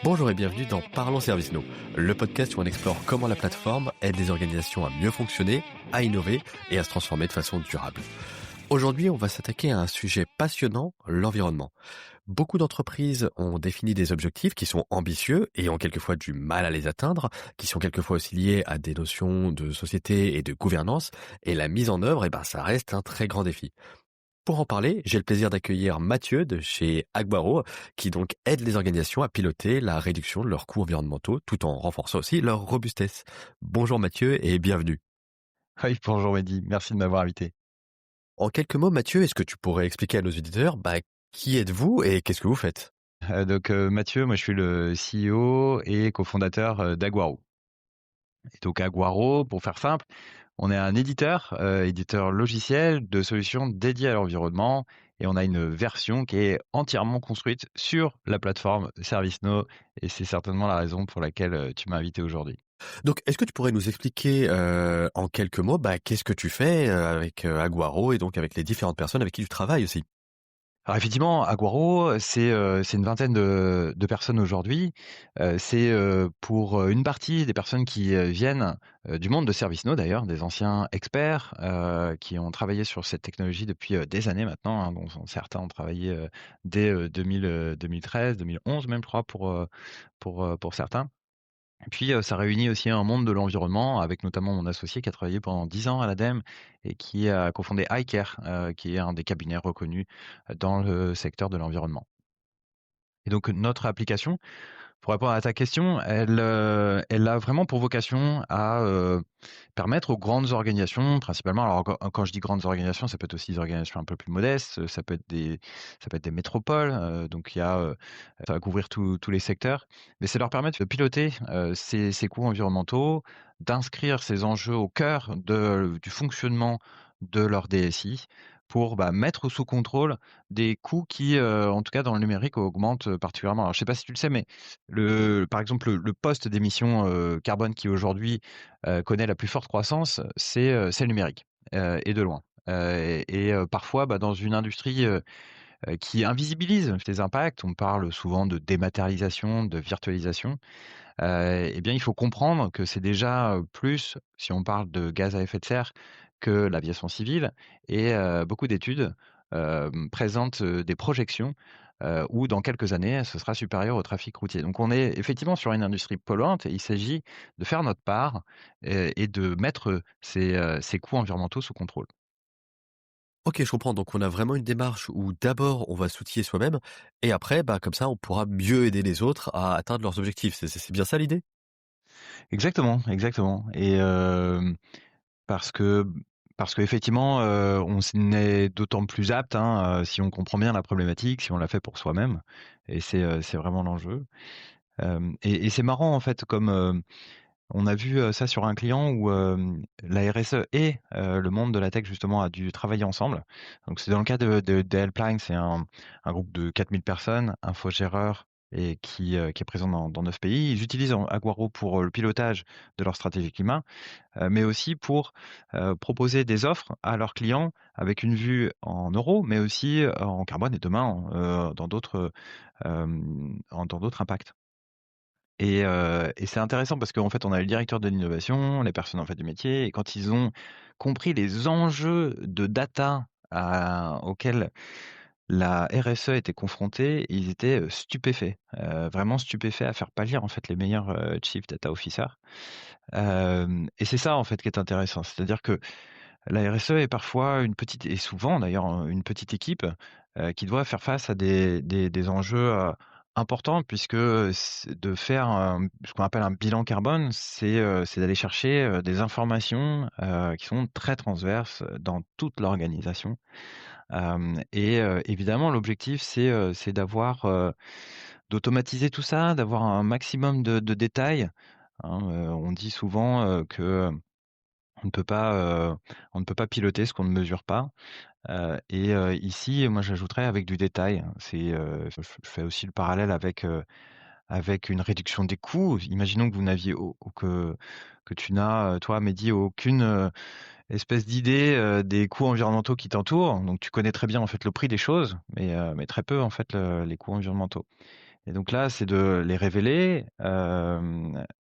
Bonjour et bienvenue dans Parlons ServiceNow, le podcast où on explore comment la plateforme aide les organisations à mieux fonctionner, à innover et à se transformer de façon durable. Aujourd'hui, on va s'attaquer à un sujet passionnant, l'environnement. Beaucoup d'entreprises ont défini des objectifs qui sont ambitieux et ont quelquefois du mal à les atteindre, qui sont quelquefois aussi liés à des notions de société et de gouvernance, et la mise en œuvre, ça reste un très grand défi. Pour en parler, j'ai le plaisir d'accueillir Mathieu de chez Aguaro, qui donc aide les organisations à piloter la réduction de leurs coûts environnementaux, tout en renforçant aussi leur robustesse. Bonjour Mathieu et bienvenue. Oui, bonjour Mehdi, merci de m'avoir invité. En quelques mots, Mathieu, est-ce que tu pourrais expliquer à nos auditeurs, qui êtes-vous et qu'est-ce que vous faites? Mathieu, moi je suis le CEO et cofondateur d'Aguaro. Et donc Aguaro, pour faire simple, on est un éditeur logiciel de solutions dédiées à l'environnement et on a une version qui est entièrement construite sur la plateforme ServiceNow et c'est certainement la raison pour laquelle tu m'as invité aujourd'hui. Donc, est-ce que tu pourrais nous expliquer en quelques mots, qu'est-ce que tu fais avec Aguaro et donc avec les différentes personnes avec qui tu travailles aussi? Alors effectivement, Aguaro, c'est une vingtaine de personnes aujourd'hui. Pour une partie des personnes qui viennent du monde de ServiceNow d'ailleurs, des anciens experts qui ont travaillé sur cette technologie depuis des années maintenant, hein, dont certains ont travaillé dès 2013, 2011 même, je crois, pour certains. Et puis, ça réunit aussi un monde de l'environnement avec notamment mon associé qui a travaillé pendant 10 ans à l'ADEME et qui a cofondé iCare, qui est un des cabinets reconnus, dans le secteur de l'environnement. Et donc notre application, pour répondre à ta question, elle a vraiment pour vocation à, permettre aux grandes organisations principalement, alors quand je dis grandes organisations, ça peut être aussi des organisations un peu plus modestes, ça peut être des métropoles, donc ça va couvrir tous les secteurs, mais ça leur permet de piloter, ces coûts environnementaux, d'inscrire ces enjeux au cœur du fonctionnement de leur DSI pour, mettre sous contrôle des coûts qui, en tout cas dans le numérique, augmentent particulièrement. Alors je sais pas si tu le sais, mais par exemple, le poste d'émission, carbone qui aujourd'hui, connaît la plus forte croissance, c'est le numérique, et de loin. Parfois, dans une industrie, qui invisibilise ces impacts, on parle souvent de dématérialisation, de virtualisation, et bien, il faut comprendre que c'est déjà, plus, si on parle de gaz à effet de serre, que l'aviation civile et beaucoup d'études, présentent, des projections, où dans quelques années, ce sera supérieur au trafic routier. Donc on est effectivement sur une industrie polluante et il s'agit de faire notre part et de mettre ces coûts environnementaux sous contrôle. Ok, je comprends. Donc, on a vraiment une démarche où d'abord, on va s'outiller soi-même et après, comme ça, on pourra mieux aider les autres à atteindre leurs objectifs. C'est bien ça l'idée? Exactement, exactement et parce que parce qu'effectivement, on est d'autant plus apte, hein, si on comprend bien la problématique, si on l'a fait pour soi-même et c'est vraiment l'enjeu. Et c'est marrant en fait comme, on a vu, ça sur un client où, la RSE et le monde de la tech justement a dû travailler ensemble. Donc c'est dans le cas de Helpline, c'est un groupe de 4 000 personnes, infogéreurs et qui est présent dans 9 pays. Ils utilisent Aguaro pour, le pilotage de leur stratégie climat, mais aussi pour, proposer des offres à leurs clients avec une vue en euros, mais aussi, en carbone et demain, dans d'autres impacts. Et c'est intéressant parce qu'en fait, on a le directeur de l'innovation, les personnes en fait du métier et quand ils ont compris les enjeux de data auxquels la RSE était confrontée, ils étaient, stupéfaits, vraiment stupéfaits à faire pâlir en fait les meilleurs, chief data officers. Et c'est ça en fait qui est intéressant. C'est-à-dire que la RSE est parfois une petite et souvent d'ailleurs, une petite équipe, qui doit faire face à des enjeux, importants puisque, c'est de faire ce qu'on appelle un bilan carbone, c'est d'aller chercher, des informations, qui sont très transverses, dans toute l'organisation. Évidemment l'objectif c'est d'automatiser tout ça, d'avoir un maximum de détails, hein. On dit souvent, que on ne peut pas, on ne peut pas piloter ce qu'on ne mesure pas, ici, moi, j'ajouterais avec du détail. Je fais aussi le parallèle avec une réduction des coûts. Imaginons que vous n'aviez au que tu n'as, toi, Mehdi, aucune, espèce d'idée, des coûts environnementaux qui t'entourent. Donc tu connais très bien, en fait, le prix des choses, mais très peu, en fait, les coûts environnementaux. Et donc là, c'est de les révéler,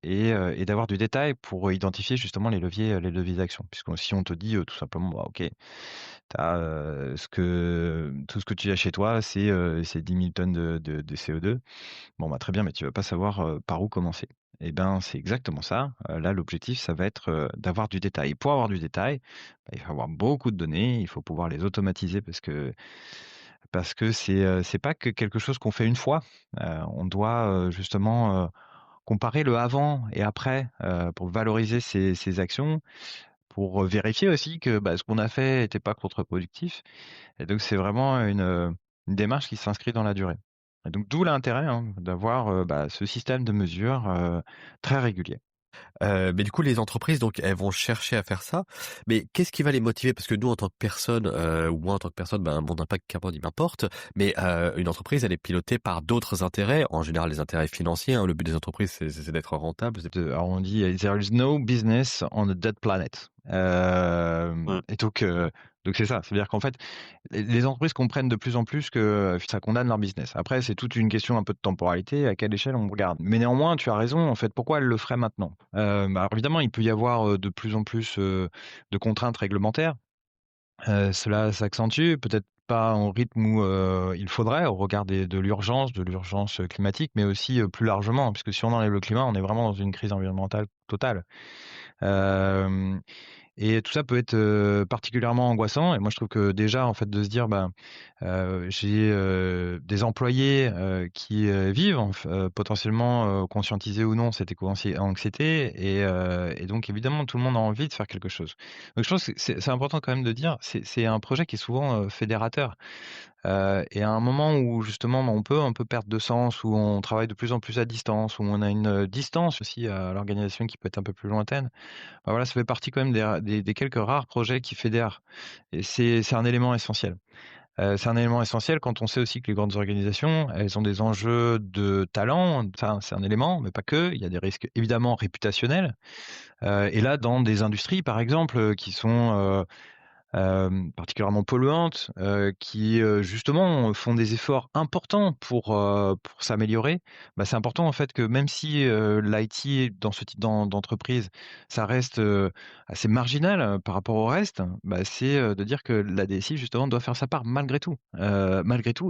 et d'avoir du détail pour identifier justement les leviers d'action. Puisque si on te dit, tout simplement: «Bah, OK, tout ce que tu as chez toi, c'est 10 000 tonnes de CO2». Bon, bah, très bien, mais tu vas pas savoir, par où commencer. Et ben, c'est exactement ça. Là, l'objectif, ça va être, d'avoir du détail. Et pour avoir du détail, bah, il faut avoir beaucoup de données, il faut pouvoir les automatiser parce que c'est pas que quelque chose qu'on fait une fois. On doit, justement, comparer le avant et après, pour valoriser ces actions, pour, vérifier aussi que, bah, ce qu'on a fait était pas contre-productif. Et donc c'est vraiment une démarche qui s'inscrit dans la durée. Et donc d'où l'intérêt, hein, d'avoir, bah, ce système de mesure, très régulier. Mais du coup, les entreprises, donc, elles vont chercher à faire ça. Mais qu'est-ce qui va les motiver? Parce que nous, en tant que personne, ou moi, en tant que personne, ben, mon impact carbone, il m'importe. Mais, une entreprise, elle est pilotée par d'autres intérêts, en général les intérêts financiers, hein. Le but des entreprises, c'est d'être rentable. Alors on dit: «There is no business on a dead planet». Et donc c'est ça. C'est-à-dire qu'en fait, les entreprises comprennent de plus en plus que ça condamne leur business. Après, c'est toute une question un peu de temporalité, à quelle échelle on regarde. Mais néanmoins, tu as raison, en fait, pourquoi elles le feraient maintenant? Bah, alors évidemment, il peut y avoir, de plus en plus, de contraintes réglementaires. Cela s'accentue, peut-être pas en rythme où, il faudrait au regard de l'urgence, climatique, mais aussi, plus largement, puisque si on enlève le climat, on est vraiment dans une crise environnementale totale. Hem Et tout ça peut être, particulièrement angoissant. Et moi je trouve que déjà, en fait, de se dire, ben, j'ai, des employés, qui, vivent potentiellement, conscientisés ou non cette éco-anxiété. Et donc évidemment tout le monde a envie de faire quelque chose. Donc je pense que c'est important quand même de dire, c'est un projet qui est souvent, fédérateur. Et à un moment où justement, on peut un peu perdre de sens, où on travaille de plus en plus à distance, où on a une, distance aussi à l'organisation qui peut être un peu plus lointaine. Bah, voilà, ça fait partie quand même des quelques rares projets qui fédèrent. Et c'est un élément essentiel. C'est un élément essentiel quand on sait aussi que les grandes organisations, elles ont des enjeux de talent. Enfin, c'est un élément, mais pas que. Il y a des risques évidemment réputationnels. Et là, dans des industries, par exemple, qui sont, particulièrement polluantes, qui, justement font des efforts importants pour s'améliorer. Bah, c'est important en fait que même si, l'IT dans ce type d'entreprise, ça reste, assez marginal, par rapport au reste, bah, c'est, de dire que la DSI justement doit faire sa part malgré tout.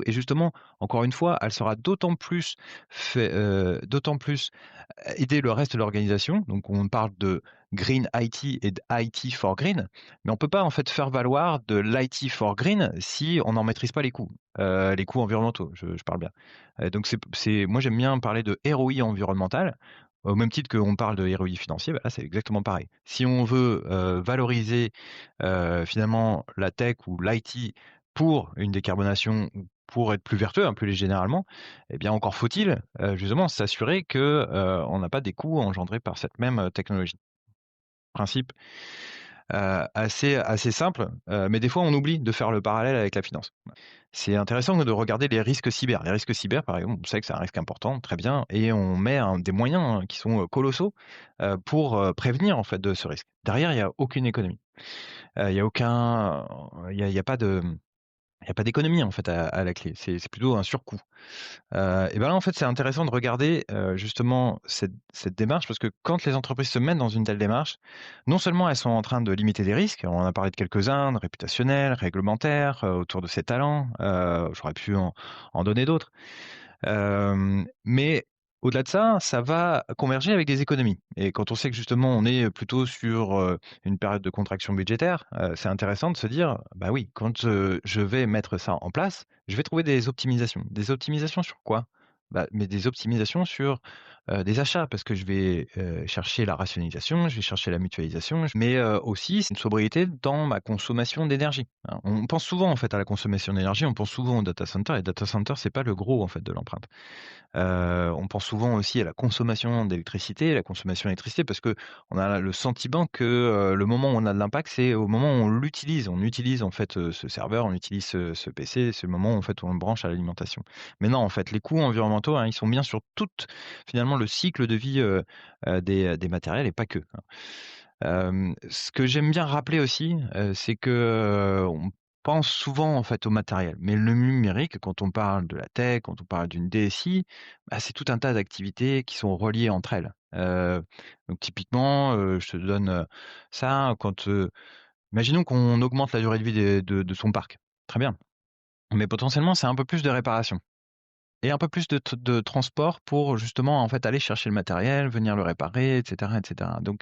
Et justement, encore une fois, elle sera d'autant plus aider le reste de l'organisation. Donc on parle de Green IT et d'IT for Green, mais on peut pas en fait faire valoir de l'IT for Green si on n'en maîtrise pas les coûts environnementaux, je parle bien. Donc moi j'aime bien parler de ROI environnemental, au même titre qu'on parle de ROI financier. Bah là c'est exactement pareil. Si on veut, valoriser, finalement la tech ou l'IT pour une décarbonation ou pour être plus vertueux, plus généralement, eh bien encore faut-il, justement s'assurer que, on n'a pas des coûts engendrés par cette même, technologie. Principe, assez simple, mais des fois on oublie de faire le parallèle avec la finance. C'est intéressant de regarder les risques cyber. Les risques cyber, par exemple, on sait que c'est un risque important, très bien, et on met des moyens, hein, qui sont, colossaux, pour, prévenir en fait de ce risque. Derrière, il y a aucune économie. Il y a aucun il y a pas de il y a pas d'économie en fait à la clé. C'est plutôt un surcoût. Et ben là, en fait, c'est intéressant de regarder, justement cette démarche, parce que quand les entreprises se mettent dans une telle démarche, non seulement elles sont en train de limiter des risques, on en a parlé de quelques-uns, de réputationnels, réglementaires, autour de ces talents, j'aurais pu en donner d'autres. Mais au-delà de ça, ça va converger avec des économies. Et quand on sait que justement on est plutôt sur, une période de contraction budgétaire, c'est intéressant de se dire: «Bah oui, quand, je vais mettre ça en place, je vais trouver des optimisations». Des optimisations sur quoi? Bah, mais des optimisations sur, des achats, parce que je vais, chercher la rationalisation, je vais chercher la mutualisation, mais, aussi c'est une sobriété dans ma consommation d'énergie, hein. On pense souvent en fait à la consommation d'énergie, on pense souvent aux data centers. Les data centers, c'est pas le gros en fait de l'empreinte. On pense souvent aussi à la consommation d'électricité, la consommation d'électricité, parce que on a le sentiment que, le moment où on a de l'impact, c'est au moment où on l'utilise. On utilise en fait, ce serveur, on utilise ce PC, c'est le moment en fait où on le branche à l'alimentation. Mais non, en fait, les coûts environnementaux, hein, ils sont bien sur toute finalement le cycle de vie, des matériels, et pas que, hein. Ce que j'aime bien rappeler aussi, c'est que, pense souvent en fait au matériel, mais le numérique, quand on parle de la tech, quand on parle d'une DSI, bah, c'est tout un tas d'activités qui sont reliées entre elles. Donc typiquement, je te donne, ça quand, imaginons qu'on augmente la durée de vie de son parc. Très bien, mais potentiellement, c'est un peu plus de réparation et un peu plus de transport pour justement, en fait, aller chercher le matériel, venir le réparer, et cetera, et cetera. Donc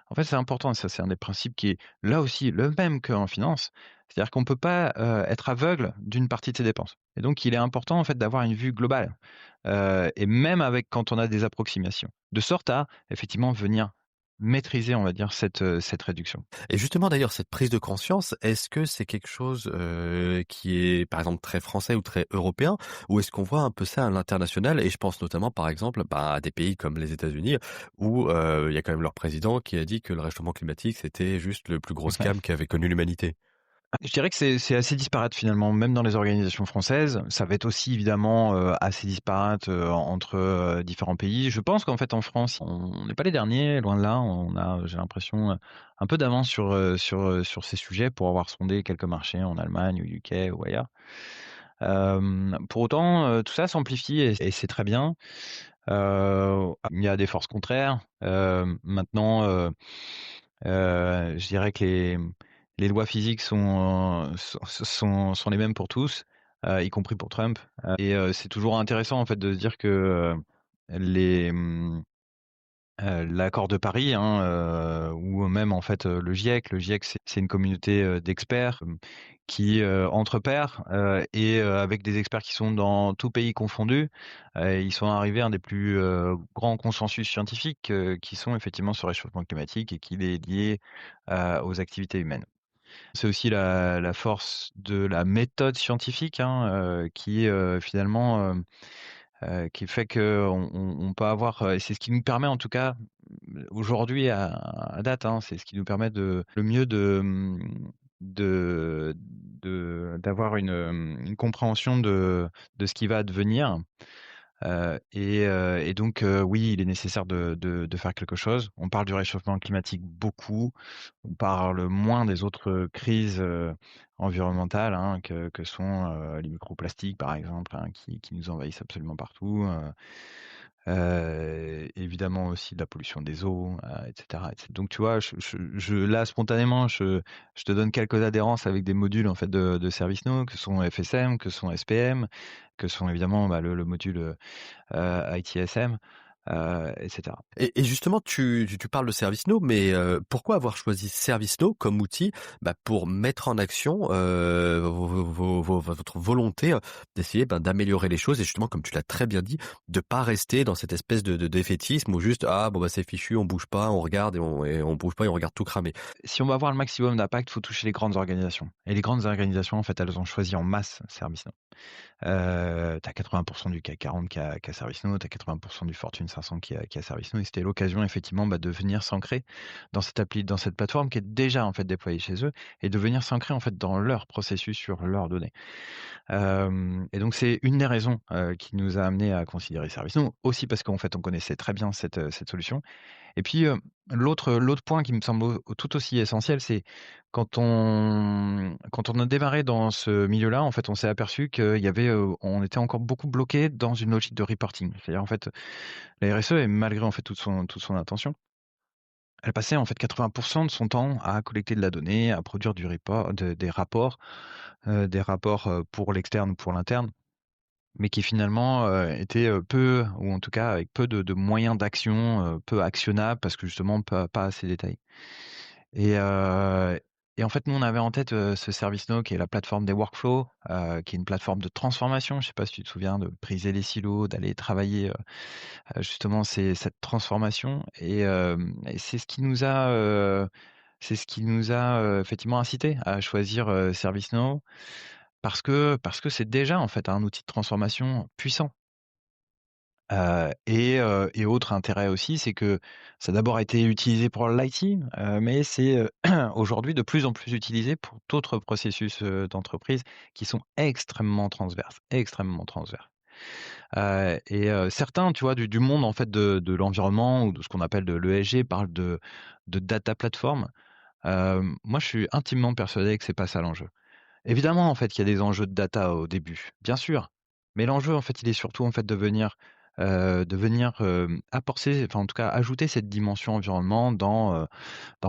en fait, c'est important, ça c'est un des principes qui est là aussi le même qu'en finance. C'est-à-dire qu'on ne peut pas être aveugle d'une partie de ses dépenses. Et donc, il est important en fait d'avoir une vue globale. Et même avec quand on a des approximations, de sorte à effectivement venir maîtriser, on va dire, cette réduction. Et justement d'ailleurs cette prise de conscience, est-ce que c'est quelque chose, qui est par exemple très français ou très européen? Ou est-ce qu'on voit un peu ça à l'international? Et je pense notamment par exemple, bah, à des pays comme les États-Unis où, il y a quand même leur président qui a dit que le réchauffement climatique, c'était juste le plus gros Ouais. scam qu'avait connu l'humanité. Je dirais que c'est assez disparate finalement, même dans les organisations françaises. Ça va être aussi évidemment assez disparate entre différents pays. Je pense qu'en fait en France, on n'est pas les derniers, loin de là. On a, j'ai l'impression, un peu d'avance sur ces sujets pour avoir sondé quelques marchés en Allemagne ou UK ou ailleurs. Pour autant, tout ça s'amplifie et c'est très bien. Il y a des forces contraires. Maintenant, je dirais que les lois physiques sont les mêmes pour tous, y compris pour Trump. Et c'est toujours intéressant en fait de se dire que les, l'accord de Paris, hein, ou même en fait le GIEC. Le GIEC, c'est une communauté d'experts qui entre pairs et avec des experts qui sont dans tout pays confondu, ils sont arrivés à un des plus grands consensus scientifiques qui sont effectivement sur le réchauffement climatique et qu'il est lié aux activités humaines. C'est aussi la force de la méthode scientifique, hein, qui finalement qui fait que on peut avoir, et c'est ce qui nous permet en tout cas aujourd'hui à date, hein, c'est ce qui nous permet le mieux d'avoir une compréhension de ce qui va advenir. Et donc, oui, il est nécessaire de faire quelque chose. On parle du réchauffement climatique beaucoup, on parle moins des autres crises environnementales, hein, que sont les microplastiques, par exemple, hein, qui nous envahissent absolument partout. Évidemment aussi de la pollution des eaux, et cetera, et cetera. Donc tu vois, là spontanément, je te donne quelques adhérences avec des modules en fait de ServiceNow, que sont FSM, que sont SPM, que sont évidemment bah, le module ITSM, et cetera. Et justement, tu parles de ServiceNow, mais pourquoi avoir choisi ServiceNow comme outil, bah, pour mettre en action, votre volonté, d'essayer, ben, d'améliorer les choses et justement, comme tu l'as très bien dit, de pas rester dans cette espèce de défaitisme où juste: «Ah bon, bah, c'est fichu, on bouge pas, on regarde et on bouge pas et on regarde tout cramer». Si on va avoir le maximum d'impact, il faut toucher les grandes organisations. Et les grandes organisations, en fait, elles ont choisi en masse ServiceNow. Tu as 80% du CAC 40 qui a ServiceNow, tu as 80% du Fortune 500 qui a ServiceNow, et c'était l'occasion effectivement, bah, de venir s'ancrer dans cette appli, dans cette plateforme qui est déjà en fait déployée chez eux, et de venir s'ancrer en fait dans leur processus, sur leurs données. Et donc c'est une des raisons qui nous a amené à considérer ServiceNow, aussi parce qu'en fait on connaissait très bien cette solution. Et puis, l'autre point qui me semble tout aussi essentiel, c'est quand on a démarré dans ce milieu-là, en fait, on s'est aperçu qu'il y avait, on était encore beaucoup bloqué dans une logique de reporting. C'est-à-dire, en fait, la RSE, et malgré, en fait, toute son intention, elle passait, en fait, 80% de son temps à collecter de la donnée, à produire du report des rapports, pour l'externe ou pour l'interne, mais qui finalement, étaient, peu, ou en tout cas avec peu de moyens d'action, peu actionnables parce que justement pas assez détaillés. Et en fait, nous, on avait en tête, ce ServiceNow qui est la plateforme des workflows, qui est une plateforme de transformation. Je sais pas si tu te souviens, de briser les silos, d'aller travailler, justement cette transformation, et c'est ce qui nous a effectivement incité à choisir, ServiceNow, parce que c'est déjà en fait un outil de transformation puissant. Et autre intérêt aussi, c'est que ça a d'abord été utilisé pour l'IT, mais c'est, aujourd'hui de plus en plus utilisé pour d'autres processus, d'entreprise qui sont extrêmement transverses, extrêmement transverses. Certains, tu vois, du monde en fait de l'environnement ou de ce qu'on appelle de l'ESG parlent de data platform. Moi, je suis intimement persuadé que c'est pas ça l'enjeu. Évidemment, en fait, qu'il y a des enjeux de data au début, bien sûr. Mais l'enjeu, en fait, il est surtout, en fait, de venir apporter, enfin, en tout cas, ajouter cette dimension environnement dans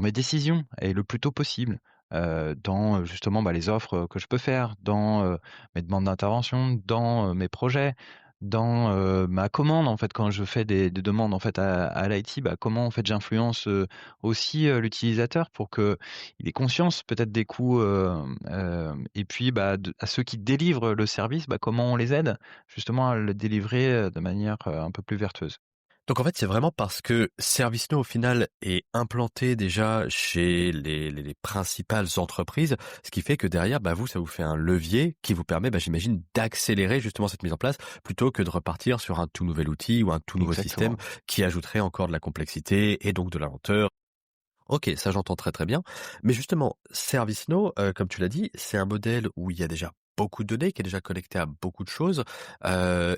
mes décisions et le plus tôt possible, dans, justement, les offres, que je peux faire, dans, mes demandes d'intervention, dans, mes projets, dans, ma commande, en fait, quand je fais des demandes, en fait, à l'IT, comment, en fait, j'influence, aussi, l'utilisateur pour qu'il ait conscience peut-être des coûts, et puis, à ceux qui délivrent le service, comment on les aide justement à le délivrer, de manière, un peu plus vertueuse. Donc en fait, c'est vraiment parce que ServiceNow, au final, est implanté déjà chez les principales entreprises, ce qui fait que derrière, vous, ça vous fait un levier qui vous permet, j'imagine, d'accélérer justement cette mise en place, plutôt que de repartir sur un tout nouvel outil ou un tout nouveau système Exactement. qui ajouterait encore de la complexité et donc de la lenteur. OK, ça j'entends très, très bien. Mais justement, ServiceNow, comme tu l'as dit, c'est un modèle où il y a déjà beaucoup de données, qui est déjà connecté à beaucoup de choses.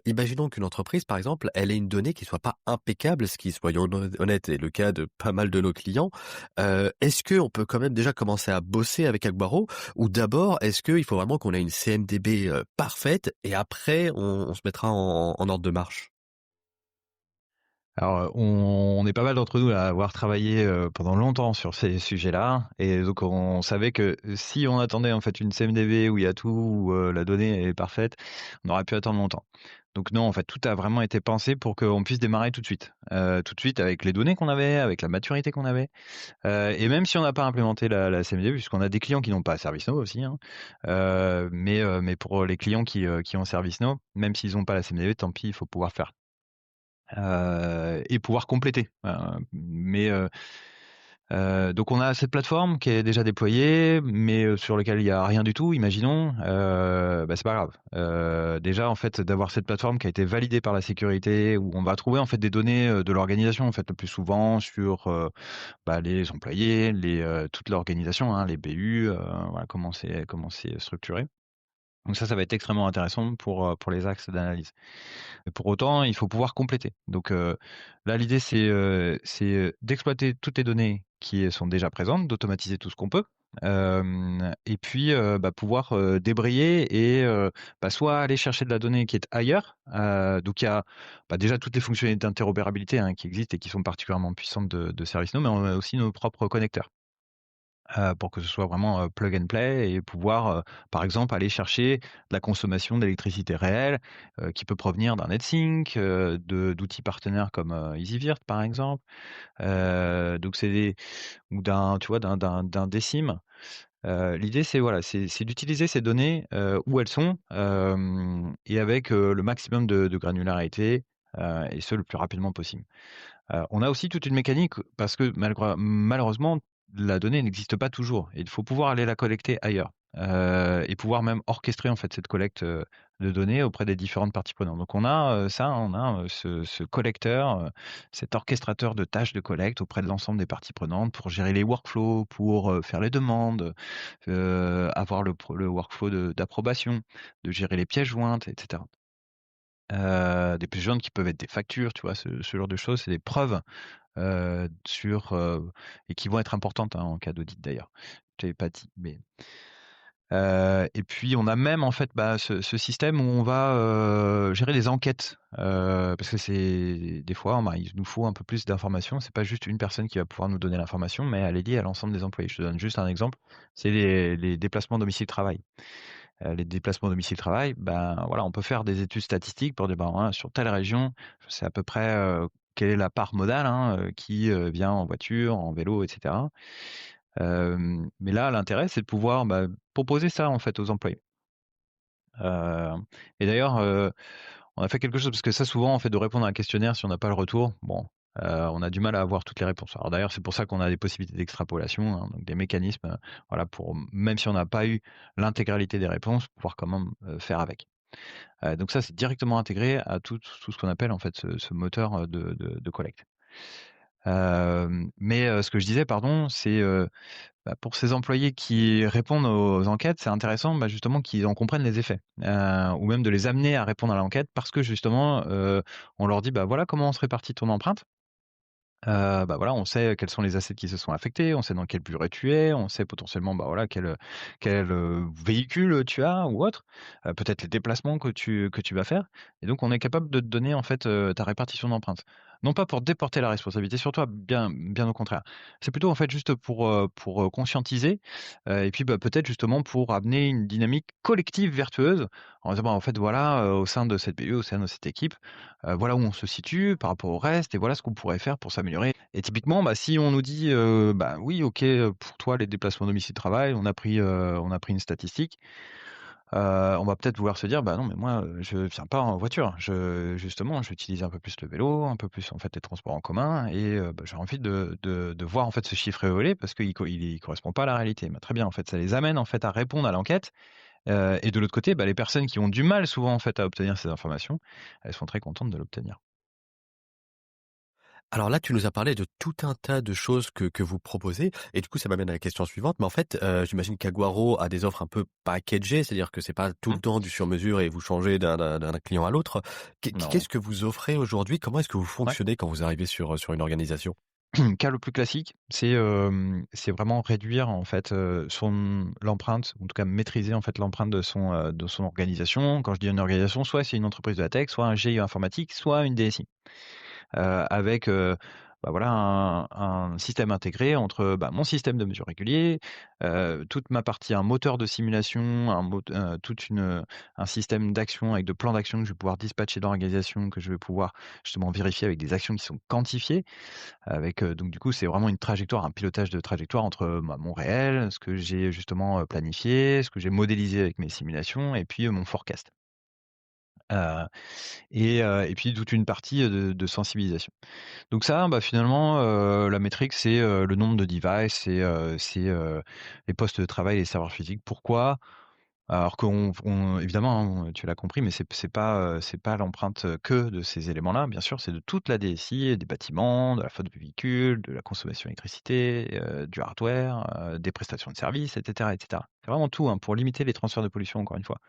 Imaginons qu'une entreprise, par exemple, elle ait une donnée qui soit pas impeccable, ce qui, soyons honnêtes, est le cas de pas mal de nos clients. Est-ce qu'on peut quand même déjà commencer à bosser avec Agbaro? Ou d'abord, est-ce qu'il faut vraiment qu'on ait une CMDB, parfaite et après on se mettra en ordre de marche? Alors, on est pas mal d'entre nous à avoir travaillé, pendant longtemps sur ces sujets-là et donc on savait que si on attendait en fait une CMDB où il y a tout, où, la donnée est parfaite, on aurait pu attendre longtemps. Donc non, en fait, tout a vraiment été pensé pour qu'on puisse démarrer tout de suite avec les données qu'on avait, avec la maturité qu'on avait, et même si on n'a pas implémenté la CMDB, puisqu'on a des clients qui n'ont pas ServiceNow aussi, hein, mais pour les clients qui ont ServiceNow, même s'ils n'ont pas la CMDB, tant pis, il faut pouvoir faire. Et pouvoir compléter. Donc on a cette plateforme qui est déjà déployée, mais sur lequel il y a rien du tout, imaginons, c'est pas grave. Déjà en fait d'avoir cette plateforme qui a été validée par la sécurité, où on va trouver en fait des données, de l'organisation en fait le plus souvent sur, les employés, toute l'organisation, hein, les BU, voilà comment c'est structuré. Donc ça va être extrêmement intéressant pour les axes d'analyse. Mais pour autant, il faut pouvoir compléter. Donc là, l'idée, c'est d'exploiter toutes les données qui sont déjà présentes, d'automatiser tout ce qu'on peut, et puis pouvoir débrayer et soit aller chercher de la donnée qui est ailleurs. Donc il y a déjà toutes les fonctionnalités d'interopérabilité, hein, qui existent et qui sont particulièrement puissantes de ServiceNow, mais on a aussi nos propres connecteurs. Pour que ce soit vraiment, plug and play et pouvoir, par exemple, aller chercher de la consommation d'électricité réelle, qui peut provenir d'un NetSync, d'outils partenaires comme, EasyVirt, par exemple. Donc c'est des ou d'un tu vois, d'un Decim. L'idée c'est voilà, c'est d'utiliser ces données, où elles sont, et avec, le maximum de granularité, et ce, le plus rapidement possible. On a aussi toute une mécanique parce que malheureusement, la donnée n'existe pas toujours et il faut pouvoir aller la collecter ailleurs, et pouvoir même orchestrer en fait cette collecte, de données auprès des différentes parties prenantes. Donc on a, ce collecteur, cet orchestrateur de tâches de collecte auprès de l'ensemble des parties prenantes pour gérer les workflows, pour, faire les demandes, avoir le workflow d'approbation, de gérer les pièces jointes et cetera. Des pièces jointes qui peuvent être des factures, tu vois? Ce genre de choses, c'est des preuves, et qui vont être importantes, hein, en cas d'audit d'ailleurs. Je t'avais pas dit, mais et puis on a même en fait, ce système où on va, gérer les enquêtes, parce que c'est des fois, il nous faut un peu plus d'informations. C'est pas juste une personne qui va pouvoir nous donner l'information, mais elle est liée à l'ensemble des employés. Je te donne juste un exemple, c'est les déplacements domicile-travail. Les déplacements domicile-travail, voilà, on peut faire des études statistiques pour dire, voilà, sur telle région, je sais à peu près, quelle est la part modale, hein, qui, vient en voiture, en vélo et cetera. Mais là, l'intérêt, c'est de pouvoir, proposer ça, en fait, aux employés. Et d'ailleurs, on a fait quelque chose parce que ça, souvent, en fait, de répondre à un questionnaire, si on n'a pas le retour, bon, on a du mal à avoir toutes les réponses. Alors d'ailleurs, c'est pour ça qu'on a des possibilités d'extrapolation, hein, donc des mécanismes, voilà, pour même si on n'a pas eu l'intégralité des réponses, pouvoir quand même, faire avec. Donc ça, c'est directement intégré à tout ce qu'on appelle, en fait, ce moteur, de collecte. Mais ce que je disais, pardon, c'est, pour ces employés qui répondent aux enquêtes, c'est intéressant, justement qu'ils en comprennent les effets, ou même de les amener à répondre à l'enquête parce que justement, on leur dit: «Voilà comment on se répartit ton empreinte». Bah, voilà, on sait quels sont les assets qui se sont affectés, on sait dans quelle durée tu es, on sait potentiellement, bah, voilà, quel véhicule tu as ou autre, peut-être les déplacements que tu vas faire et donc on est capable de te donner, en fait, ta répartition d'empreintes. Non pas pour déporter la responsabilité sur toi, bien au contraire. C'est plutôt, en fait, juste pour conscientiser, et puis, bah, peut-être justement pour amener une dynamique collective vertueuse en disant: «Bah, en fait, voilà, au sein de cette BU, au sein de cette équipe, voilà où on se situe par rapport au reste et voilà ce qu'on pourrait faire pour s'améliorer et typiquement, bah, si on nous dit, bah, oui, OK, pour toi les déplacements domicile-travail, on a pris une statistique, on va peut-être vouloir se dire: «Bah, non, mais moi, je viens pas en voiture. Justement, j'utilise un peu plus le vélo, un peu plus, en fait, les transports en commun et bah, j'ai envie de voir, en fait, ce chiffre évoluer parce qu'il correspond pas à la réalité». Bah, très bien, en fait, ça les amène, en fait, à répondre à l'enquête, et de l'autre côté, bah, les personnes qui ont du mal souvent, en fait, à obtenir ces informations, elles sont très contentes de l'obtenir. Alors là, tu nous as parlé de tout un tas de choses que vous proposez et du coup, ça m'amène à la question suivante. Mais en fait, j'imagine qu'Aguaro a des offres un peu packagées, c'est-à-dire que c'est pas tout le Mmh. temps du sur-mesure et vous changez d'un client à l'autre. Non. Qu'est-ce que vous offrez aujourd'hui? Comment est-ce que vous Ouais. fonctionnez quand vous arrivez sur une organisation? Cas le plus classique, c'est vraiment réduire en fait, son l'empreinte, en tout cas maîtriser en fait l'empreinte de son organisation. Quand je dis une organisation, soit c'est une entreprise de la tech, soit un GIE informatique, soit une DSI. Avec, bah, voilà un système intégré entre, bah, mon système de mesure régulier, toute ma partie un moteur de simulation, un système d'action avec de plans d'action que je vais pouvoir dispatcher dans l'organisation, que je vais pouvoir justement vérifier avec des actions qui sont quantifiées. Avec, donc du coup, c'est vraiment une trajectoire, un pilotage de trajectoire entre, bah, mon réel, ce que j'ai justement, planifié, ce que j'ai modélisé avec mes simulations et puis, mon forecast. Heu et puis toute une partie, de sensibilisation. Donc ça, bah, finalement, la métrique, c'est, le nombre de devices, c'est les postes de travail, les serveurs physiques. Pourquoi? Alors qu'on évidemment, hein, tu l'as compris, mais c'est pas l'empreinte, que de ces éléments-là, bien sûr, c'est de toute la DSI, des bâtiments, de la flotte de véhicules, de la consommation d'électricité, du hardware, des prestations de services et cetera et cetera. C'est vraiment tout, hein, pour limiter les transferts de pollution, encore une fois.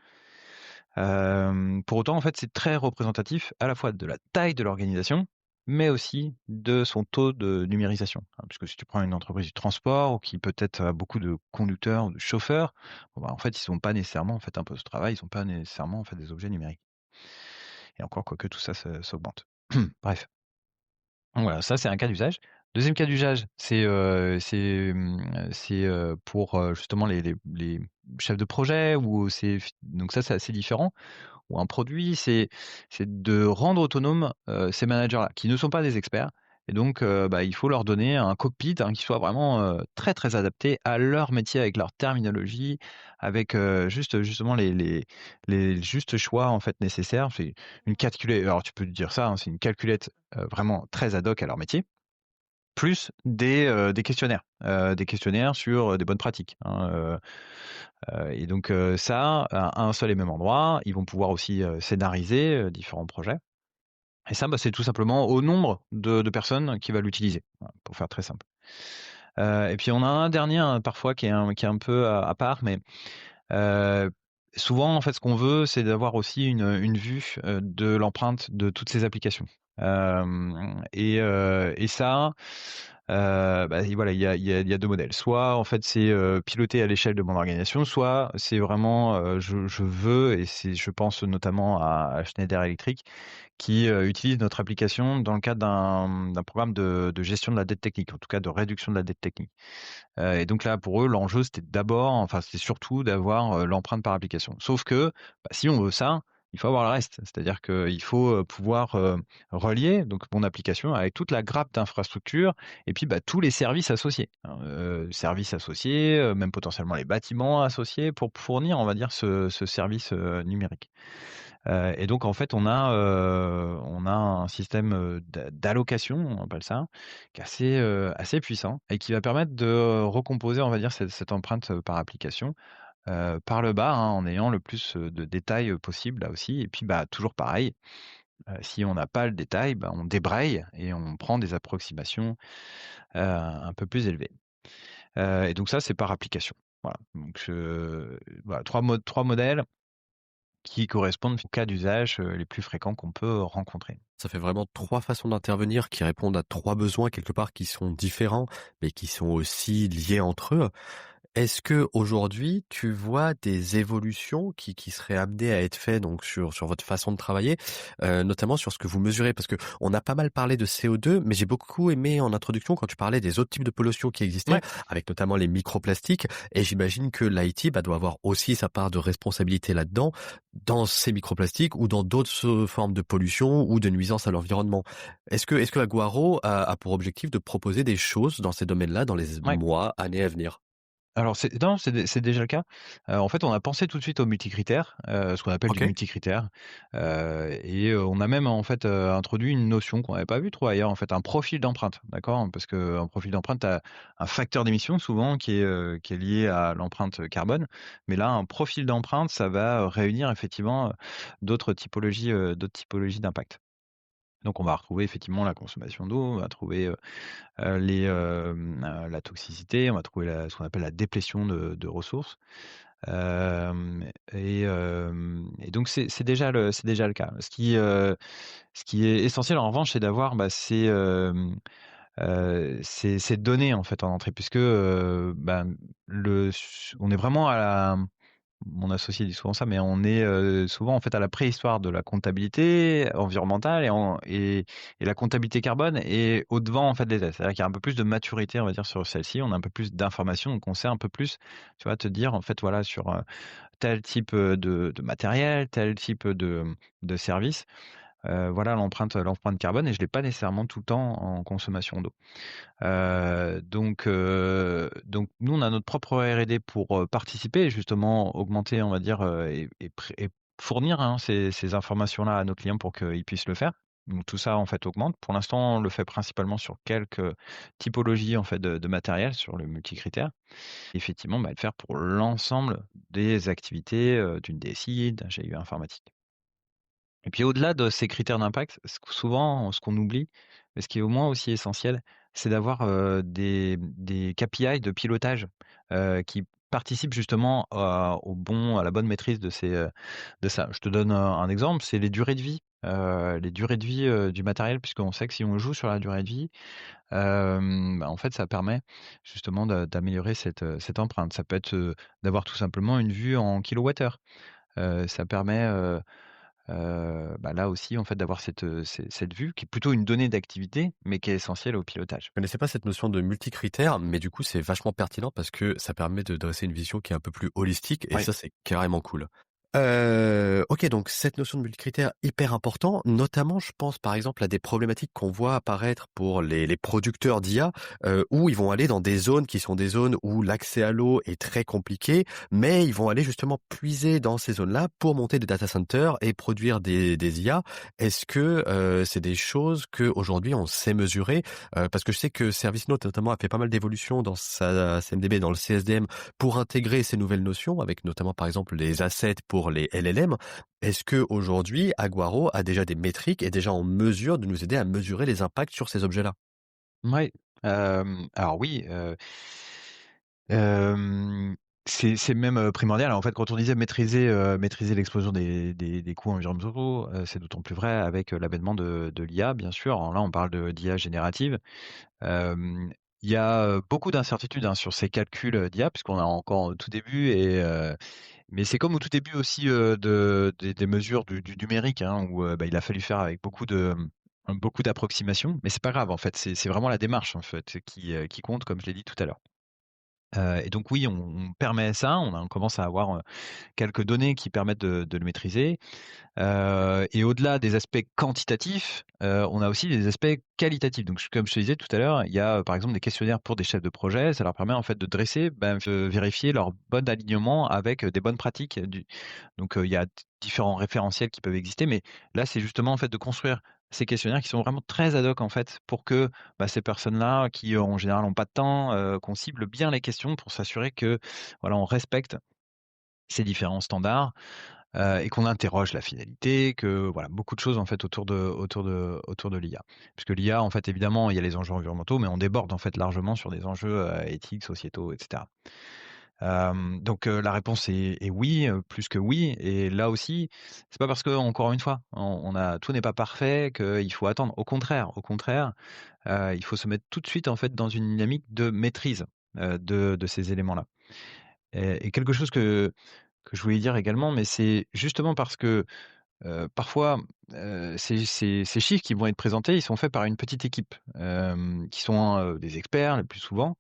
Pour autant, en fait, c'est très représentatif à la fois de la taille de l'organisation, mais aussi de son taux de numérisation, hein. Puisque si tu prends une entreprise du transport ou qui peut-être a beaucoup de conducteurs ou de chauffeurs, bon, bah, en fait, ils sont pas nécessairement en fait un poste de travail, ils sont pas nécessairement en fait des objets numériques et encore quoique tout ça s'augmente. Bref, donc voilà, ça c'est un cas d'usage. Deuxième cas d'usage, c'est pour, justement les chefs de projet ou donc ça c'est assez différent ou un produit, c'est de rendre autonomes, ces managers-là, qui ne sont pas des experts et donc bah, il faut leur donner un cockpit, hein, qui soit vraiment, très, très adapté à leur métier, avec leur terminologie, avec, justement les justes choix, en fait, nécessaires. C'est une calculette alors tu peux dire ça, hein, c'est une calculette, vraiment très ad hoc à leur métier, plus des questionnaires sur, des bonnes pratiques, hein, et donc ça, à un seul et même endroit. Ils vont pouvoir aussi, scénariser, différents projets et ça, bah, c'est tout simplement au nombre de personnes qui va l'utiliser, voilà, pour faire très simple. Et puis on a un dernier, hein, parfois qui est un peu à part, mais heu, souvent, en fait, ce qu'on veut, c'est d'avoir aussi une vue, de l'empreinte de toutes ces applications. Et ça, bah, et voilà, il y a 2 modèles. Soit, en fait, c'est, piloté à l'échelle de mon organisation, soit c'est vraiment, je veux et je pense notamment à Schneider Electric qui, utilise notre application dans le cadre d'un programme de gestion de la dette technique, en tout cas de réduction de la dette technique. Et donc là, pour eux, l'enjeu, c'était d'abord, enfin, c'était surtout d'avoir, l'empreinte par application. Sauf que, bah, si on veut ça, il faut avoir le reste. C'est-à-dire qu'il faut, pouvoir, relier donc mon application avec toute la grappe d'infrastructures et puis, bah, tous les services associés, hein, services associés, même potentiellement les bâtiments associés pour fournir, on va dire, ce service, numérique. Et donc en fait, on a un système, d'allocation, on appelle ça, qui est assez puissant et qui va permettre de recomposer, on va dire, cette empreinte, par application, par le bas, hein, en ayant le plus, de détails, possible là aussi et puis, bah, toujours pareil, si on n'a pas le détail, bah, on débraye et on prend des approximations, un peu plus élevées. Et donc ça, c'est par application. Voilà, donc voilà 3 modèles. qui correspondent aux cas d'usage, les plus fréquents qu'on peut rencontrer. Ça fait vraiment 3 façons d'intervenir qui répondent à 3 besoins quelque part qui sont différents, mais qui sont aussi liés entre eux. Est-ce que aujourd'hui tu vois des évolutions qui seraient amenées à être faites donc sur votre façon de travailler, notamment sur ce que vous mesurez? Parce que on a pas mal parlé de CO2, mais j'ai beaucoup aimé en introduction quand tu parlais des autres types de pollution qui existaient, Ouais. avec notamment les microplastiques et j'imagine que l'IT, bah, doit avoir aussi sa part de responsabilité là-dedans, dans ces microplastiques ou dans d'autres, formes de pollution ou de nuisances à l'environnement. Est-ce que Aguaro a pour objectif de proposer des choses dans ces domaines-là dans les Ouais. mois, années à venir? Alors c'est non, c'est déjà le cas. En fait, on a pensé tout de suite au multicritère, ce qu'on appelle du OK. multicritère, on a même en fait, introduit une notion qu'on n'avait pas vue trop ailleurs en fait, un profil d'empreinte, d'accord? Parce qu'un profil d'empreinte, tu as un facteur d'émission souvent qui est lié à l'empreinte carbone, mais là, un profil d'empreinte, ça va, réunir effectivement, d'autres typologies d'impact. Donc on va retrouver effectivement la consommation d'eau, on va trouver, la toxicité, on va trouver ce qu'on appelle la déplétion de ressources. Et donc c'est déjà le cas. Ce qui est essentiel en revanche, c'est d'avoir, ces données en fait en entrée puisque, on est vraiment à la mon associé dit souvent ça, mais on est, souvent en fait à la préhistoire de la comptabilité environnementale et la comptabilité carbone est au-devant en fait des aides. C'est-à-dire qu'il y a un peu plus de maturité, on va dire, sur celle-ci. On a un peu plus d'informations, donc on sait un peu plus, tu vois, te dire en fait voilà sur, tel type, de matériel, tel type de service, voilà l'empreinte carbone et je l'ai pas nécessairement tout le temps en consommation d'eau. Donc nous, on a notre propre R&D pour, participer et justement augmenter, on va dire, et fournir, hein, ces informations-là à nos clients pour qu'ils puissent le faire. Donc tout ça, en fait, augmente. Pour l'instant, on le fait principalement sur quelques typologies, en fait, de matériel, sur le multicritère. Effectivement, le faire pour l'ensemble des activités, d'une DSI, d'un GIE informatique. Et puis au-delà de ces critères d'impact, souvent, ce qu'on oublie, mais ce qui est au moins aussi essentiel, c'est d'avoir, des KPI de pilotage, qui participent justement à la bonne maîtrise de ça. Je te donne un exemple, c'est les durées de vie, du matériel, puisqu'on sait que si on joue sur la durée de vie, en fait, ça permet justement d'améliorer cette empreinte. Ça peut être, d'avoir tout simplement une vue en kilowattheure. Ça permet, là aussi, en fait, d'avoir cette vue qui est plutôt une donnée d'activité, mais qui est essentielle au pilotage. Je connaissais pas cette notion de multicritère, mais du coup, c'est vachement pertinent parce que ça permet de dresser une vision qui est un peu plus holistique et Oui. ça, c'est carrément cool. OK, donc cette notion de multicritère hyper important, notamment je pense par exemple à des problématiques qu'on voit apparaître pour les producteurs d'IA, où ils vont aller dans des zones qui sont des zones où l'accès à l'eau est très compliqué, mais ils vont aller justement puiser dans ces zones-là pour monter des data centers et produire des IA. Est-ce que, c'est des choses qu'aujourd'hui on sait mesurer? Parce que je sais que ServiceNote notamment a fait pas mal d'évolutions dans sa CMDB, dans le CSDM pour intégrer ces nouvelles notions avec notamment par exemple les assets pour les LLM. Est-ce que aujourd'hui Aguaro a déjà des métriques et déjà en mesure de nous aider à mesurer les impacts sur ces objets-là? Ouais, alors oui, hem, c'est même, primordial. En fait, quand on disait maîtriser l'explosion des coûts environnementaux, c'est d'autant plus vrai avec, l'avènement de l'IA, bien sûr. Alors là, on parle d'IA générative. Hem, il y a, beaucoup d'incertitudes, hein, sur ces calculs, d'IA puisqu'on est encore au tout début mais c'est comme au tout début aussi, des mesures du numérique, hein, où, il a fallu faire avec beaucoup d'approximations, mais c'est pas grave en fait, c'est vraiment la démarche en fait qui compte comme je l'ai dit tout à l'heure. Et donc oui, on permet ça, on commence à avoir, quelques données qui permettent de le maîtriser. Et au-delà des aspects quantitatifs, on a aussi des aspects qualitatifs. Donc comme je te disais tout à l'heure, il y a, par exemple des questionnaires pour des chefs de projet. Ça leur permet en fait de dresser, vérifier leur bon alignement avec, des bonnes pratiques donc il y a différents référentiels qui peuvent exister, mais là, c'est justement en fait de construire ces questionnaires qui sont vraiment très ad hoc en fait pour que, ces personnes-là qui en général ont pas de temps, qu'on cible bien les questions pour s'assurer que, voilà, on respecte ces différents standards. Et qu'on interroge la finalité, que voilà, beaucoup de choses en fait autour de l'IA. Puisque l'IA, en fait, évidemment, il y a les enjeux environnementaux, mais on déborde en fait largement sur des enjeux, éthiques, sociétaux et cetera. Donc la réponse est oui, plus que oui et là aussi, c'est pas parce que encore une fois, on a tout n'est pas parfait qu'il faut attendre. Au contraire, il faut se mettre tout de suite, en fait, dans une dynamique de maîtrise, de ces éléments-là et quelque chose que je voulais dire également, mais c'est justement parce que, parfois, ces chiffres qui vont être présentés, ils sont faits par une petite équipe, qui sont, des experts le plus souvent,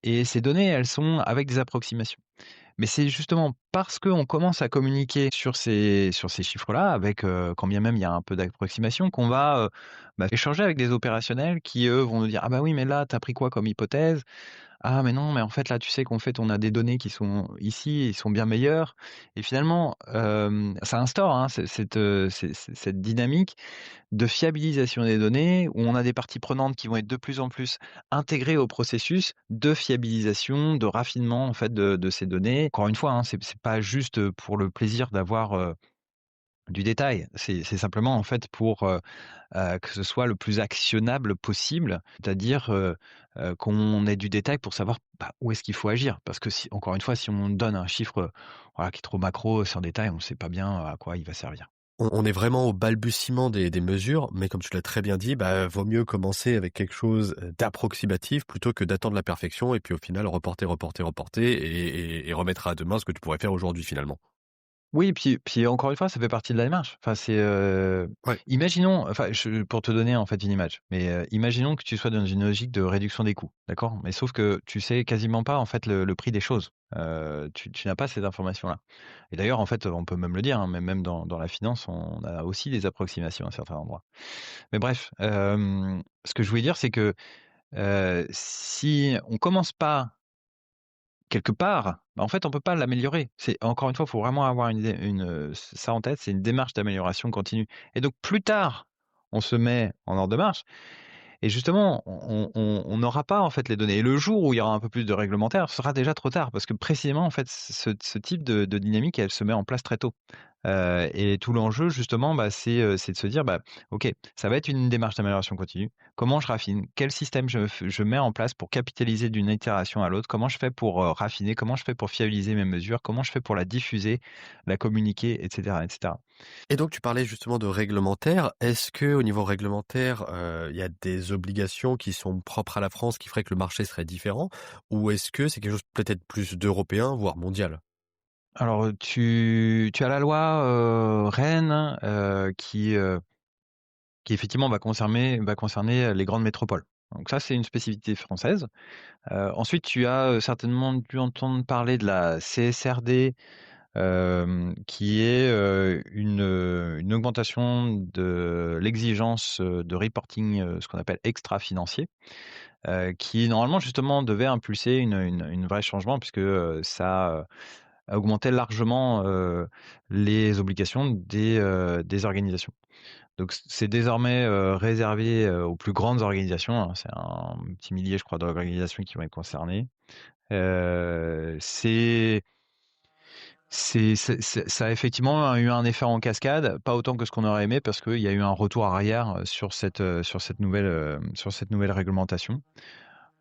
et ces données, elles sont avec des approximations. Mais c'est justement parce qu'on commence à communiquer sur ces chiffres-là avec, quand bien même il y a un peu d'approximation, qu'on va, échanger avec des opérationnels qui, eux, vont nous dire: «Ah bah oui, mais là, tu as pris quoi comme hypothèse? Ah mais non, mais en fait là, tu sais qu'en fait on a des données qui sont ici, ils sont bien meilleures» et finalement, ça instaure, hein, cette dynamique de fiabilisation des données où on a des parties prenantes qui vont être de plus en plus intégrées au processus de fiabilisation, de raffinement en fait de ces données. Encore une fois, hein, c'est pas juste, pour le plaisir d'avoir, du détail. C'est simplement en fait pour, que ce soit le plus actionnable possible. C'est-à-dire, qu'on ait du détail pour savoir, où est-ce qu'il faut agir. Parce que si encore une fois, si on donne un chiffre, voilà, qui est trop macro, sans détail, on ne sait pas bien à quoi il va servir. On est vraiment au balbutiement des mesures, mais comme tu l'as très bien dit, vaut mieux commencer avec quelque chose, d'approximatif plutôt que d'attendre la perfection et puis au final reporter, reporter, reporter et remettre à demain ce que tu pourrais faire aujourd'hui finalement. Oui, puis encore une fois, ça fait partie de la démarche. Enfin, c'est, Ouais. imaginons, enfin, pour te donner, en fait, une image, mais, imaginons que tu sois dans une logique de réduction des coûts, d'accord? Mais sauf que tu sais quasiment pas, en fait, le prix des choses. Tu n'as pas cette information-là et d'ailleurs, en fait, on peut même le dire, hein, même dans la finance, on a aussi des approximations à certains endroits. Mais bref, ce que je voulais dire, c'est que, si on commence pas quelque part, en fait, on peut pas l'améliorer. C'est encore une fois, il faut vraiment avoir ça en tête, c'est une démarche d'amélioration continue et donc plus tard, on se met en ordre de marche et justement, on n'aura pas, en fait, les données et le jour où il y aura un peu plus de réglementaire, ce sera déjà trop tard parce que précisément, en fait, ce type de dynamique, elle se met en place très tôt. Et tout l'enjeu justement, c'est de se dire: «OK, ça va être une démarche d'amélioration continue. Comment je raffine? Quel système je mets en place pour capitaliser d'une itération à l'autre? Comment je fais pour, raffiner? Comment je fais pour fiabiliser mes mesures? Comment je fais pour la diffuser, la communiquer?» et cetera et cetera. Et donc tu parlais justement de réglementaire. Est-ce que au niveau réglementaire, il y a des obligations qui sont propres à la France qui feraient que le marché serait différent? Ou est-ce que c'est quelque chose peut-être plus d'européen, voire mondial? Alors, tu as la loi, REEN, qui effectivement va concerner les grandes métropoles. Donc ça, c'est une spécificité française. Ensuite, tu as, certainement dû entendre parler de la CSRD, qui est, une augmentation de l'exigence, de reporting, ce qu'on appelle extra-financier, qui normalement justement devait impulser une vrai changement puisque, ça, augmentait largement, les obligations des organisations. Donc c'est désormais, réservé, aux plus grandes organisations, hein. C'est un petit millier, je crois, d'organisations qui vont être concernées. Ça a effectivement eu un effet en cascade, pas autant que ce qu'on aurait aimé parce qu'il y a eu un retour arrière, sur cette nouvelle réglementation.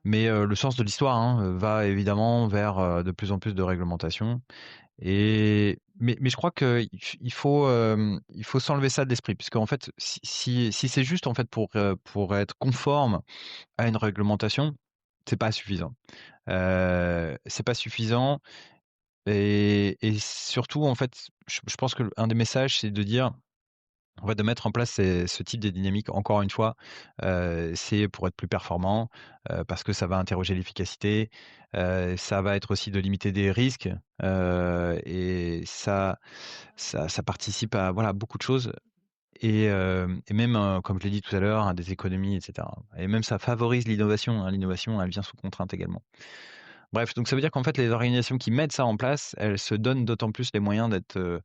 Mais, le sens de l'histoire, hein, va évidemment vers, de plus en plus de réglementation mais je crois qu'il faut s'enlever ça de l'esprit puisqu'en fait, si c'est juste, en fait, pour être conforme à une réglementation, c'est pas suffisant. C'est pas suffisant et surtout, en fait, je pense que un des messages, c'est de dire en fait, de mettre en place ce type de dynamique, encore une fois, c'est pour être plus performant, parce que ça va interroger l'efficacité, ça va être aussi de limiter des risques, et ça participe à, voilà, beaucoup de choses et même, comme je l'ai dit tout à l'heure, à des économies et cetera et même ça favorise l'innovation, hein. L'innovation, elle vient sous contrainte également. Bref, donc ça veut dire qu'en fait, les organisations qui mettent ça en place, elles se donnent d'autant plus les moyens d'être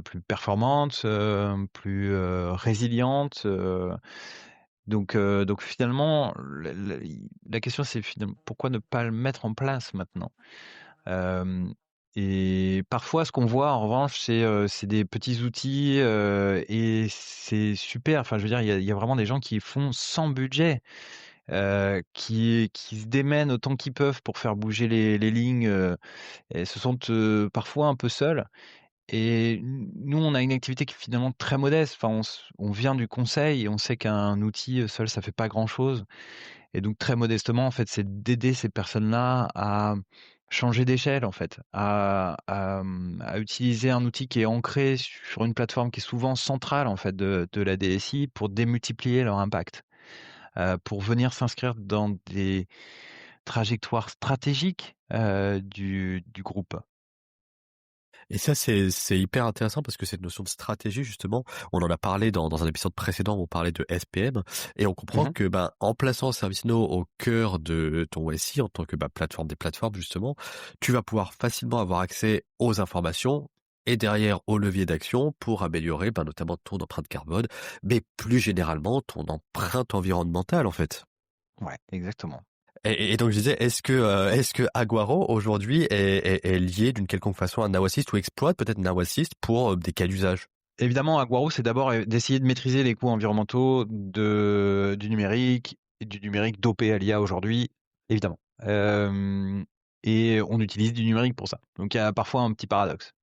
plus performantes, plus, résilientes, donc finalement, la question c'est finalement pourquoi ne pas le mettre en place maintenant? Hem et parfois ce qu'on voit en revanche, c'est des petits outils, et c'est super. Enfin je veux dire, il y a vraiment des gens qui font sans budget qui se démènent autant qu'ils peuvent pour faire bouger les lignes, et se sentent, parfois un peu seuls. Et nous, on a une activité qui est finalement très modeste. Enfin, on vient du conseil et on sait qu'un outil, seul, ça fait pas grand-chose. Et donc très modestement, en fait, c'est d'aider ces personnes-là à changer d'échelle, en fait, à utiliser un outil qui est ancré sur une plateforme qui est souvent centrale, en fait, de la DSI pour démultiplier leur impact, pour venir s'inscrire dans des trajectoires stratégiques, du groupe. Et ça, c'est hyper intéressant parce que cette notion de stratégie, justement, on en a parlé dans un épisode précédent où on parlait de SPM et on comprend Mmh. que, ben, en plaçant ServiceNow au cœur de ton SI en tant que, bah, plateforme des plateformes, justement, tu vas pouvoir facilement avoir accès aux informations et derrière aux leviers d'action pour améliorer, ben, notamment ton empreinte carbone, mais plus généralement ton empreinte environnementale, en fait. Ouais, exactement. Et donc je disais, est-ce que Aguaro aujourd'hui est lié d'une quelconque façon à Now Assist ou exploite peut-être Now Assist pour des cas d'usage? Évidemment, Aguaro, c'est d'abord, d'essayer de maîtriser les coûts environnementaux du numérique et du numérique dopé à l'IA aujourd'hui, évidemment. Et on utilise du numérique pour ça. Donc il y a parfois un petit paradoxe.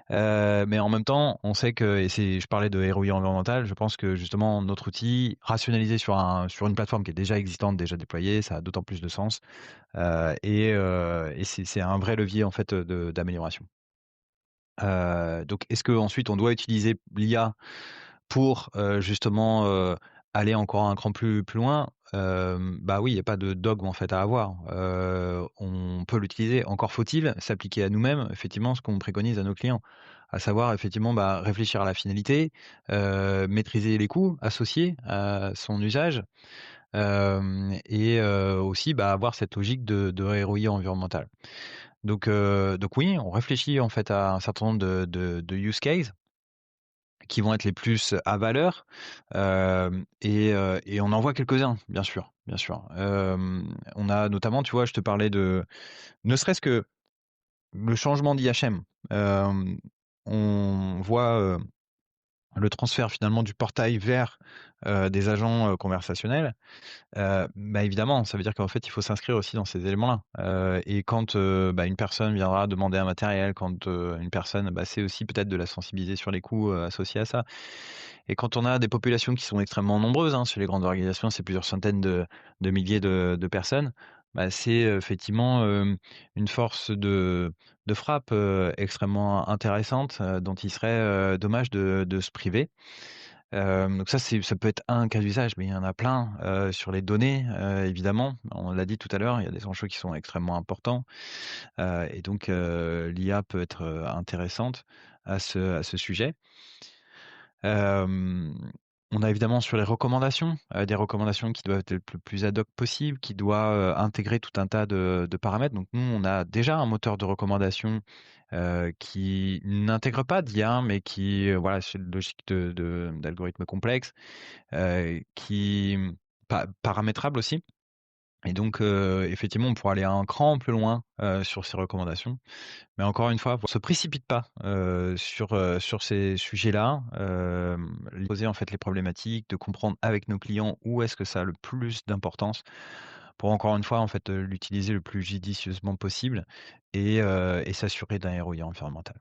Mais en même temps, on sait que et c'est je parlais de ROI environnemental, je pense que justement notre outil rationalisé sur une plateforme qui est déjà existante, déjà déployée, ça a d'autant plus de sens, et c'est un vrai levier en fait, d'amélioration. Donc est-ce qu'ensuite on doit utiliser l'IA pour, justement, aller encore un cran plus loin? Bah, oui, il y a pas de dogme en fait à avoir. On peut l'utiliser. Encore faut-il s'appliquer à nous-mêmes, effectivement, ce qu'on préconise à nos clients. À savoir effectivement, bah, réfléchir à la finalité, maîtriser les coûts associés à son usage, et aussi, bah, avoir cette logique de ROI environnemental. Donc oui, on réfléchit en fait à un certain nombre de use cases qui vont être les plus à valeur, et on en voit quelques-uns, bien sûr, bien sûr. On a notamment, tu vois, je te parlais de ne serait-ce que le changement d'IHM. On voit, le transfert finalement du portail vers, des agents, conversationnels. Bah, évidemment, ça veut dire qu'en fait, il faut s'inscrire aussi dans ces éléments-là. Et quand, bah, une personne viendra demander un matériel, quand, une personne, bah, c'est aussi peut-être de la sensibiliser sur les coûts, associés à ça. Et quand on a des populations qui sont extrêmement nombreuses, hein, chez les grandes organisations, c'est plusieurs centaines de milliers de personnes, bah, c'est, effectivement, une force de frappe, extrêmement intéressante, dont il serait, dommage de se priver. Donc ça peut être un cas d'usage, mais il y en a plein, sur les données, évidemment. On l'a dit tout à l'heure, il y a des enjeux qui sont extrêmement importants, et donc l'IA peut être, intéressante à ce sujet. Hem, on a évidemment sur les recommandations, des recommandations qui doivent être le plus ad hoc possible, qui doit, intégrer tout un tas de paramètres. Donc nous, on a déjà un moteur de recommandation, qui n'intègre pas d'IA, mais qui, voilà, c'est une logique d'algorithmes complexes, qui paramétrable aussi. Et donc effectivement, on pourra aller un cran plus loin, sur ces recommandations. Mais encore une fois, on se précipite pas, sur ces sujets-là, poser en fait les problématiques, de comprendre avec nos clients où est-ce que ça a le plus d'importance pour encore une fois en fait, l'utiliser le plus judicieusement possible et s'assurer d'un ROI environnemental.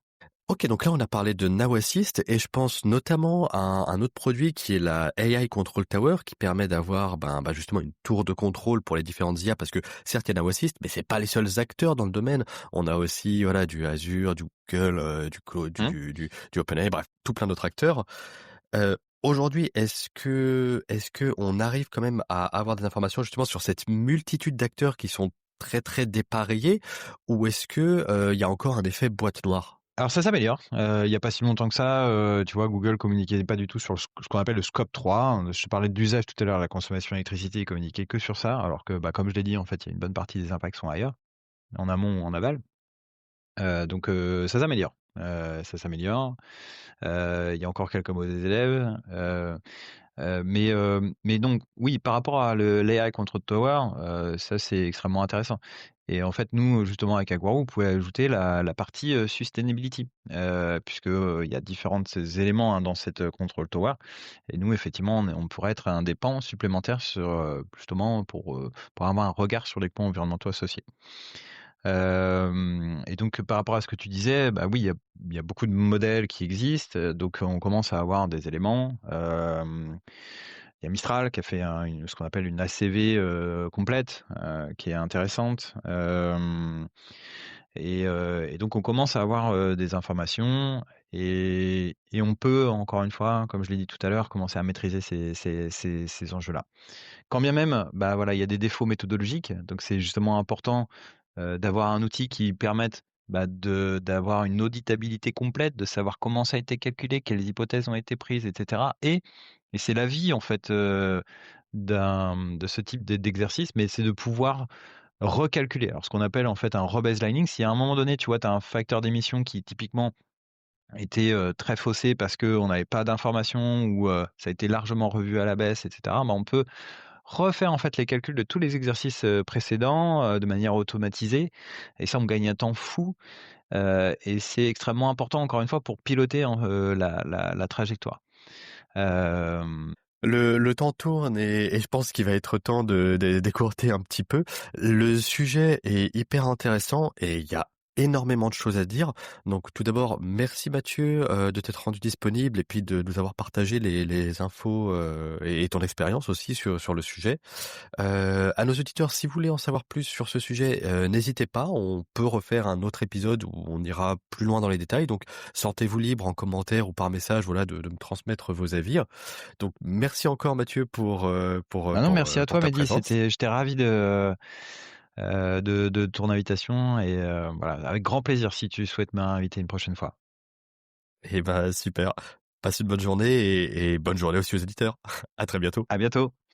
OK, donc là, on a parlé de Now Assist et je pense notamment à un autre produit qui est la AI Control Tower qui permet d'avoir, ben, justement une tour de contrôle pour les différentes IA parce que certes, il y a Now Assist, mais c'est pas les seuls acteurs dans le domaine. On a aussi, voilà, du Azure, du Google, du Cloud, Mmh. du OpenAI, bref, tout plein d'autres acteurs. Aujourd'hui, est-ce que on arrive quand même à avoir des informations justement sur cette multitude d'acteurs qui sont très, très dépareillés ou est-ce que, il y a encore un effet boîte noire? Alors ça s'améliore, il y a pas si longtemps que ça, tu vois, Google communiquait pas du tout sur ce qu'on appelle le scope 3. Je te parlais d'usage tout à l'heure, la consommation d'électricité, ils communiquaient que sur ça, alors que, bah, comme je l'ai dit, en fait, il y a une bonne partie des impacts sont ailleurs, en amont ou en aval. Donc ça s'améliore, ça s'améliore. Il y a encore quelques mauvais élèves, Mais donc oui, par rapport à l'AI Control Tower, ça c'est extrêmement intéressant et en fait, nous, justement avec Aguaro, vous pouvez ajouter la partie, sustainability, puisque, il y a différents ces éléments, hein, dans cette, Control Tower et nous, effectivement, on pourrait être un des pans supplémentaires sur, justement pour avoir un regard sur les pans environnementaux associés. Et donc par rapport à ce que tu disais, bah oui, il y a beaucoup de modèles qui existent, donc on commence à avoir des éléments. Il y a Mistral qui a fait ce qu'on appelle une ACV complète, qui est intéressante. Et donc on commence à avoir des informations et on peut, encore une fois, comme je l'ai dit tout à l'heure, commencer à maîtriser ces enjeux-là. Quand bien même, bah, voilà, il y a des défauts méthodologiques, donc c'est justement important, d'avoir un outil qui permette, bah, d'avoir une auditabilité complète, de savoir comment ça a été calculé, quelles hypothèses ont été prises et cetera et c'est la vie en fait, de ce type d'exercice, mais c'est de pouvoir recalculer. Alors ce qu'on appelle en fait un rebaselining, si à un moment donné, tu vois, tu as un facteur d'émission qui typiquement était, très faussé parce qu'on n'avait pas d'informations ou, ça a été largement revu à la baisse et cetera, bah, on peut refaire en fait les calculs de tous les exercices, précédents, de manière automatisée et ça on gagne un temps fou, et c'est extrêmement important encore une fois pour piloter la trajectoire. Hem, Le temps tourne et je pense qu'il va être temps d'écourter un petit peu. Le sujet est hyper intéressant et il y a énormément de choses à dire. Donc tout d'abord, merci Mathieu, de t'être rendu disponible et puis de nous avoir partagé les infos, et ton expérience aussi sur le sujet. À nos auditeurs, si vous voulez en savoir plus sur ce sujet, n'hésitez pas, on peut refaire un autre épisode où on ira plus loin dans les détails. Donc sentez-vous libre en commentaire ou par message, voilà, de me transmettre vos avis. Donc merci encore Mathieu Bah, non, merci à pour toi ta Mehdi, présence. j'étais ravi de ton invitation et voilà, avec grand plaisir si tu souhaites m'inviter une prochaine fois. Et bah super. Passe une bonne journée et bonne journée aussi aux auditeurs. À très bientôt. À bientôt.